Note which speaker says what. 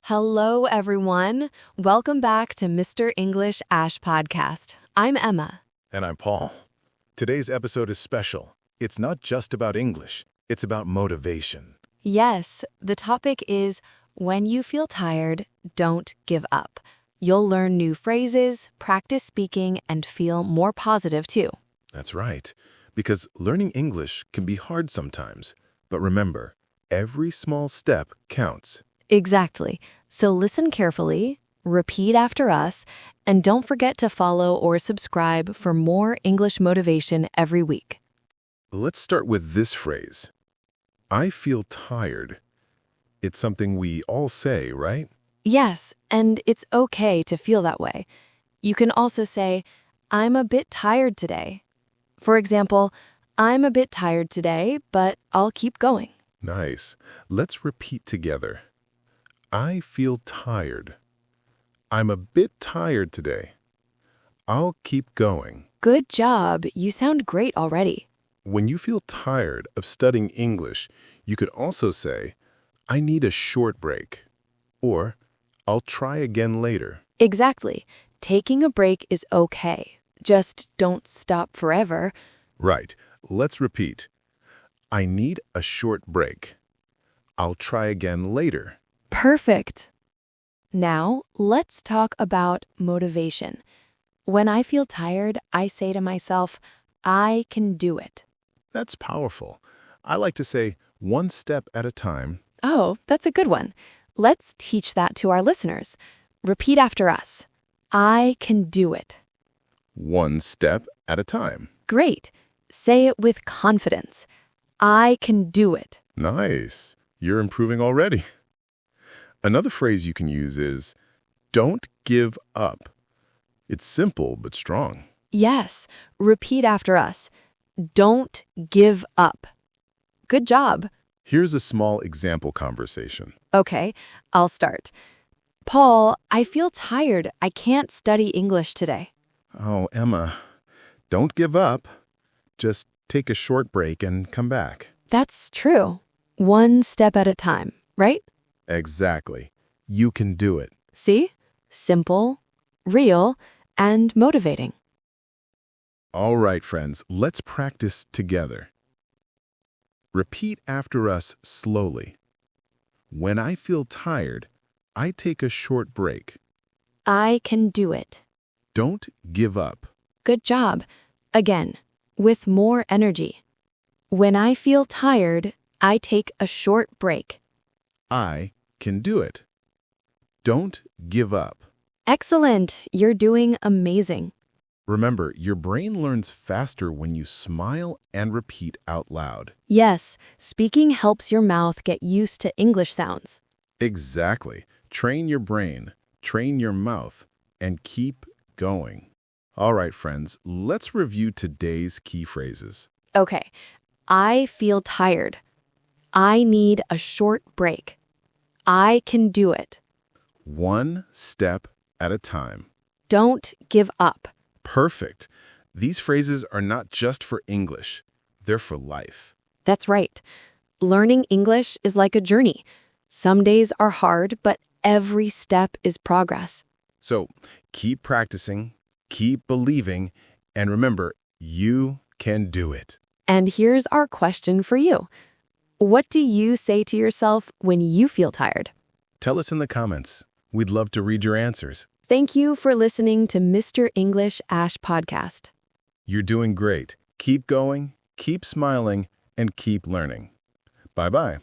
Speaker 1: Hello, everyone. Welcome back to Mr. English Ash podcast. I'm Emma.
Speaker 2: And I'm Paul. Today's episode is special. It's not just about English, it's about motivation.
Speaker 1: Yes, the topic is when you feel tired, don't give up. You'll learn new phrases, practice speaking, and feel more positive too.
Speaker 2: That's right, because learning English can be hard sometimes. But remember, every small step counts.
Speaker 1: Exactly. So listen carefully, repeat after us, and don't forget to follow or subscribe for more English motivation every week.
Speaker 2: Let's start with this phrase. I feel tired. It's something we all say, right?
Speaker 1: Yes, and it's okay to feel that way. You can also say, I'm a bit tired today. For example, I'm a bit tired today, but I'll keep going.
Speaker 2: Nice. Let's repeat together. I feel tired. I'm a bit tired today. I'll keep going.
Speaker 1: Good job. You sound great already.
Speaker 2: When you feel tired of studying English, you could also say, I need a short break. Or, I'll try again later.
Speaker 1: Exactly. Taking a break is okay. Just don't stop forever.
Speaker 2: Right. Let's repeat. I need a short break. I'll try again later.
Speaker 1: Perfect. Now, let's talk about motivation. When I feel tired, I say to myself, I can do it.
Speaker 2: That's powerful. I like to say, one step at a time.
Speaker 1: Oh, that's a good one. Let's teach that to our listeners. Repeat after us. I can do it.
Speaker 2: One step at a time.
Speaker 1: Great. Say it with confidence. I can do it.
Speaker 2: Nice. You're improving already. Another phrase you can use is, don't give up. It's simple but strong.
Speaker 1: Yes. Repeat after us. Don't give up. Good job.
Speaker 2: Here's a small example conversation.
Speaker 1: Okay, I'll start. Paul, I feel tired. I can't study English today.
Speaker 2: Oh, Emma, don't give up. Just take a short break and come back.
Speaker 1: That's true. One step at a time, right?
Speaker 2: Exactly. You can do it.
Speaker 1: See? Simple, real, and motivating.
Speaker 2: All right, friends, let's practice together. Repeat after us slowly. When I feel tired, I take a short break.
Speaker 1: I can do it.
Speaker 2: Don't give up.
Speaker 1: Good job. Again, with more energy. When I feel tired, I take a short break.
Speaker 2: I can do it. Don't give up.
Speaker 1: Excellent. You're doing amazing.
Speaker 2: Remember, your brain learns faster when you smile and repeat out loud.
Speaker 1: Yes, speaking helps your mouth get used to English sounds.
Speaker 2: Exactly. Train your brain, train your mouth, and keep going. All right, friends, let's review today's key phrases.
Speaker 1: Okay, I feel tired. I need a short break. I can do it.
Speaker 2: One step at a time.
Speaker 1: Don't give up.
Speaker 2: Perfect. These phrases are not just for English. They're for life.
Speaker 1: That's right. Learning English is like a journey. Some days are hard, but every step is progress.
Speaker 2: So keep practicing, keep believing, and remember, you can do it.
Speaker 1: And here's our question for you. What do you say to yourself when you feel tired?
Speaker 2: Tell us in the comments. We'd love to read your answers.
Speaker 1: Thank you for listening to Mr. English Ash podcast.
Speaker 2: You're doing great. Keep going, keep smiling, and keep learning. Bye-bye.